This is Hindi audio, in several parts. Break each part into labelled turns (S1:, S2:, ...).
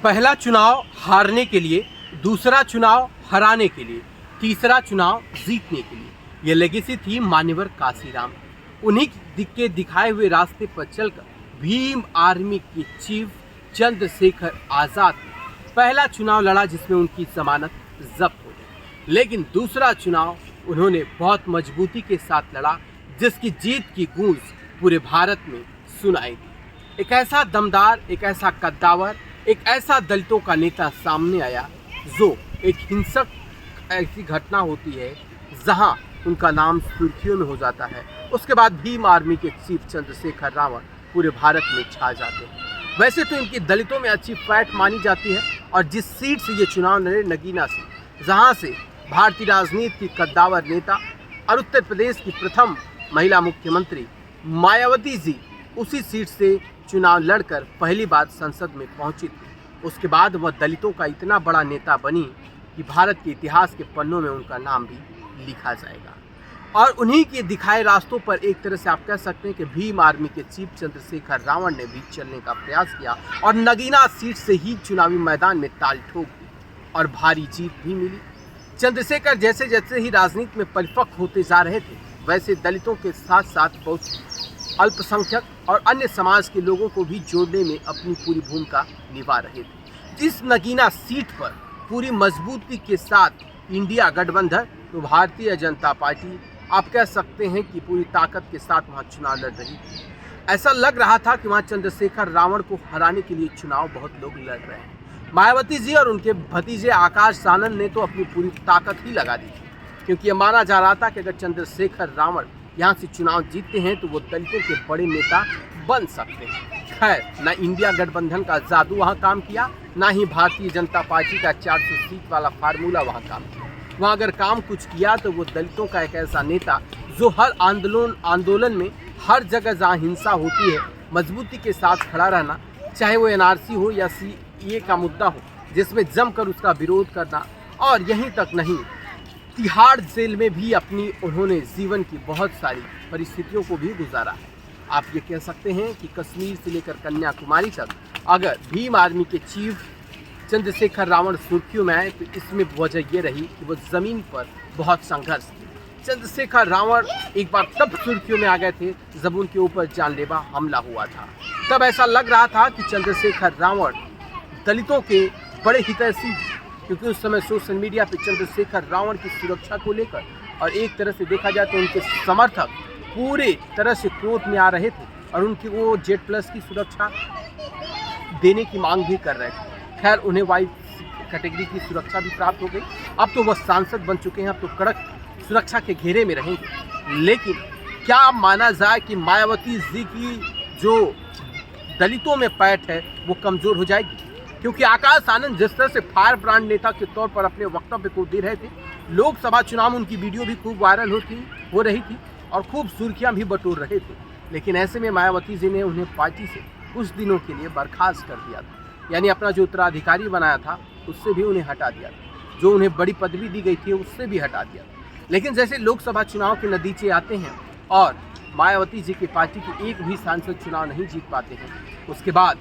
S1: पहला चुनाव हारने के लिए, दूसरा चुनाव हराने के लिए, तीसरा चुनाव जीतने के लिए। ये लेगेसी थी मान्यवर काशीराम। उन्हीं के दिखाए हुए रास्ते पर चलकर भीम आर्मी के चीफ चंद्रशेखर आजाद ने पहला चुनाव लड़ा जिसमें उनकी जमानत जब्त हो गई। लेकिन दूसरा चुनाव उन्होंने बहुत मजबूती के साथ लड़ा जिसकी जीत की गूंज पूरे भारत में सुनाई दी। एक ऐसा दमदार, एक ऐसा कद्दावर, एक ऐसा दलितों का नेता सामने आया जो एक हिंसक ऐसी घटना होती है जहां उनका नाम सुर्खियों में हो जाता है। उसके बाद भीम आर्मी के चीफ चंद्रशेखर रावण पूरे भारत में छा जाते हैं। वैसे तो इनकी दलितों में अच्छी फैट मानी जाती है और जिस सीट से ये चुनाव लड़े, नगीना से, जहां से भारतीय राजनीति की कद्दावर नेता और उत्तर प्रदेश की प्रथम महिला मुख्यमंत्री मायावती जी उसी सीट से चुनाव लड़कर पहली बार संसद में पहुंची थी। उसके बाद वह दलितों का इतना बड़ा नेता बनी कि भारत के इतिहास के पन्नों में उनका नाम भी लिखा जाएगा। और उन्हीं के दिखाए रास्तों पर एक तरह से आप कह सकते हैं कि भीम आर्मी के चीफ चंद्रशेखर रावण ने भी चलने का प्रयास किया और नगीना सीट से ही चुनावी मैदान में ताल ठोक दी और भारी जीत भी मिली। चंद्रशेखर जैसे जैसे ही राजनीति में परिपक्व होते जा रहे थे, वैसे दलितों के साथ साथ बहुत अल्पसंख्यक और अन्य समाज के लोगों को भी जोड़ने में अपनी पूरी भूमिका निभा रहे थे। इस नगीना सीट पर पूरी मजबूती के साथ इंडिया गठबंधन, तो भारतीय जनता पार्टी आप कह सकते हैं कि पूरी ताकत के साथ वहां चुनाव लड़ रही थी। ऐसा लग रहा था कि वहां चंद्रशेखर रावण को हराने के लिए चुनाव बहुत लोग लड़ रहे हैं। मायावती जी और उनके भतीजे आकाश आनंद ने तो अपनी पूरी ताकत ही लगा दी थी, क्योंकि यह माना जा रहा था कि अगर चंद्रशेखर रावण यहाँ से चुनाव जीतते हैं तो वो दलितों के बड़े नेता बन सकते हैं। खैर, ना इंडिया गठबंधन का जादू वहाँ काम किया, ना ही भारतीय जनता पार्टी का 400 सीट वाला फार्मूला वहाँ काम किया। वहाँ अगर काम कुछ किया तो वो दलितों का एक ऐसा नेता जो हर आंदोलन में, हर जगह जहाँ हिंसा होती है, मजबूती के साथ खड़ा रहना, चाहे वो एनआरसी हो या सीए का मुद्दा हो, जिसमें जमकर उसका विरोध करना। और यहीं तक नहीं, तिहाड़ जेल में भी अपनी उन्होंने जीवन की बहुत सारी परिस्थितियों को भी गुजारा है। आप ये कह सकते हैं कि कश्मीर से लेकर कन्याकुमारी तक अगर भीम आर्मी के चीफ चंद्रशेखर रावण सुर्खियों में आए तो इसमें वजह ये रही कि वो ज़मीन पर बहुत संघर्ष किया। चंद्रशेखर रावण एक बार तब सुर्खियों में आ गए थे जब उनके ऊपर जानलेवा हमला हुआ था। तब ऐसा लग रहा था कि चंद्रशेखर रावण दलितों के बड़े हितैषी, क्योंकि उस समय सोशल मीडिया पर चंद्रशेखर रावण की सुरक्षा को लेकर और एक तरह से देखा जाए तो उनके समर्थक पूरे तरह से क्रोध में आ रहे थे और उनकी वो Z+ की सुरक्षा देने की मांग भी कर रहे थे। खैर, उन्हें वाई कैटेगरी की सुरक्षा भी प्राप्त हो गई। अब तो वह सांसद बन चुके हैं, अब तो कड़क सुरक्षा के घेरे में रहेंगे। लेकिन क्या माना जाए कि मायावती जी की जो दलितों में पैठ है वो कमज़ोर हो जाएगी? क्योंकि आकाश आनंद जिस तरह से फायर ब्रांड नेता के तौर पर अपने वक्तव्य को दे रहे थे, लोकसभा चुनाव में उनकी वीडियो भी खूब वायरल हो रही थी और खूब सुर्खियां भी बटोर रहे थे। लेकिन ऐसे में मायावती जी ने उन्हें पार्टी से कुछ दिनों के लिए बर्खास्त कर दिया था, यानी अपना जो उत्तराधिकारी बनाया था उससे भी उन्हें हटा दिया था, जो उन्हें बड़ी पदवी दी गई थी उससे भी हटा दिया था। लेकिन जैसे लोकसभा चुनाव के नतीजे आते हैं और मायावती जी की पार्टी के एक भी सांसद चुनाव नहीं जीत पाते हैं, उसके बाद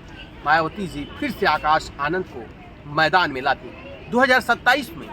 S1: मायावती जी फिर से आकाश आनंद को मैदान में लाती हैं। 2027 में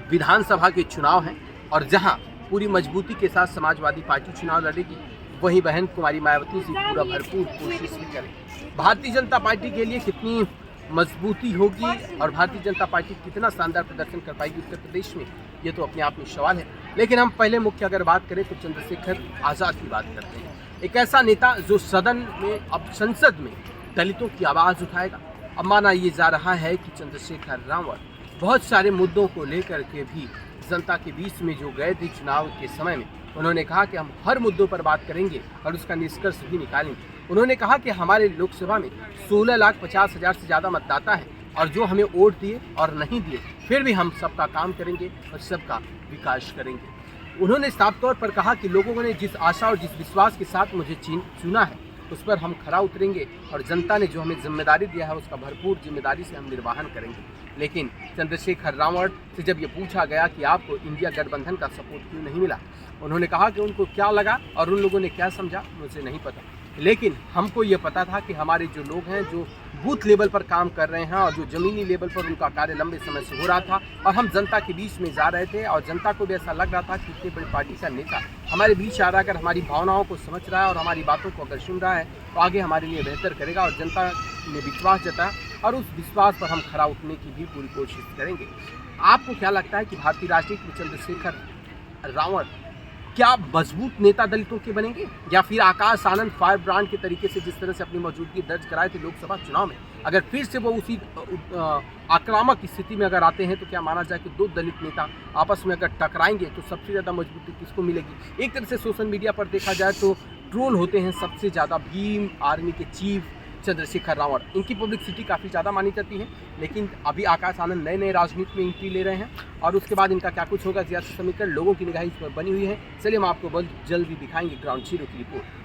S1: विधानसभा के चुनाव हैं और जहां पूरी मजबूती के साथ समाजवादी पार्टी चुनाव लड़ेगी, वहीं बहन कुमारी मायावती जी पूरा भरपूर कोशिश भी करें। भारतीय जनता पार्टी के लिए कितनी मजबूती होगी और भारतीय जनता पार्टी कितना शानदार प्रदर्शन कर पाएगी उत्तर प्रदेश में, ये तो अपने आप में सवाल है। लेकिन हम पहले मुख्य अगर बात करें तो चंद्रशेखर आज़ाद की बात करते हैं। एक ऐसा नेता जो सदन में, अब संसद में दलितों की आवाज़ उठाएगा। अब माना ये जा रहा है कि चंद्रशेखर रावण बहुत सारे मुद्दों को लेकर के भी जनता के बीच में जो गए थे चुनाव के समय में, उन्होंने कहा कि हम हर मुद्दों पर बात करेंगे और उसका निष्कर्ष भी निकालेंगे। उन्होंने कहा कि हमारे लोकसभा में 16,50,000 से ज़्यादा मतदाता है और जो हमें वोट दिए और नहीं दिए, फिर भी हम सबका काम करेंगे और सबका विकास करेंगे। उन्होंने साफ तौर पर कहा कि लोगों ने जिस आशा और जिस विश्वास के साथ मुझे चुना है उस पर हम खरा उतरेंगे और जनता ने जो हमें जिम्मेदारी दिया है उसका भरपूर जिम्मेदारी से हम निर्वहन करेंगे। लेकिन चंद्रशेखर रावण से जब ये पूछा गया कि आपको इंडिया गठबंधन का सपोर्ट क्यों नहीं मिला, उन्होंने कहा कि उनको क्या लगा और उन लोगों ने क्या समझा मुझे नहीं पता, लेकिन हमको ये पता था कि हमारे जो लोग हैं, जो बूथ लेवल पर काम कर रहे हैं और जो ज़मीनी लेवल पर उनका कार्य लंबे समय से हो रहा था और हम जनता के बीच में जा रहे थे और जनता को भी ऐसा लग रहा था कि इतनी बड़ी पार्टी का नेता हमारे बीच आ रहा है, अगर हमारी भावनाओं को समझ रहा है और हमारी बातों को अगर सुन रहा है तो आगे हमारे लिए बेहतर करेगा। और जनता ने विश्वास जताया और उस विश्वास पर हम खरा उठने की भी पूरी कोशिश करेंगे। आपको क्या लगता है कि भारतीय राजनीति में चंद्रशेखर रावण क्या मजबूत नेता दलितों के बनेंगे, या फिर आकाश आनंद फायर ब्रांड के तरीके से जिस तरह से अपनी मौजूदगी दर्ज कराए थे लोकसभा चुनाव में, अगर फिर से वो उसी आक्रामक स्थिति में अगर आते हैं तो क्या माना जाए कि दो दलित नेता आपस में अगर टकराएंगे तो सबसे ज़्यादा मजबूती किसको मिलेगी? एक तरह से सोशल मीडिया पर देखा जाए तो ट्रोल होते हैं सबसे ज़्यादा भीम आर्मी के चीफ चंद्रशेखर रावण, इनकी पब्लिसिटी काफ़ी ज़्यादा मानी जाती है। लेकिन अभी आकाश आनंद नए नए राजनीति में एंट्री ले रहे हैं और उसके बाद इनका क्या कुछ होगा, सियासी समीकरण लोगों की निगाह इस पर बनी हुई है। चलिए हम आपको बहुत जल्दी दिखाएंगे ग्राउंड जीरो की रिपोर्ट।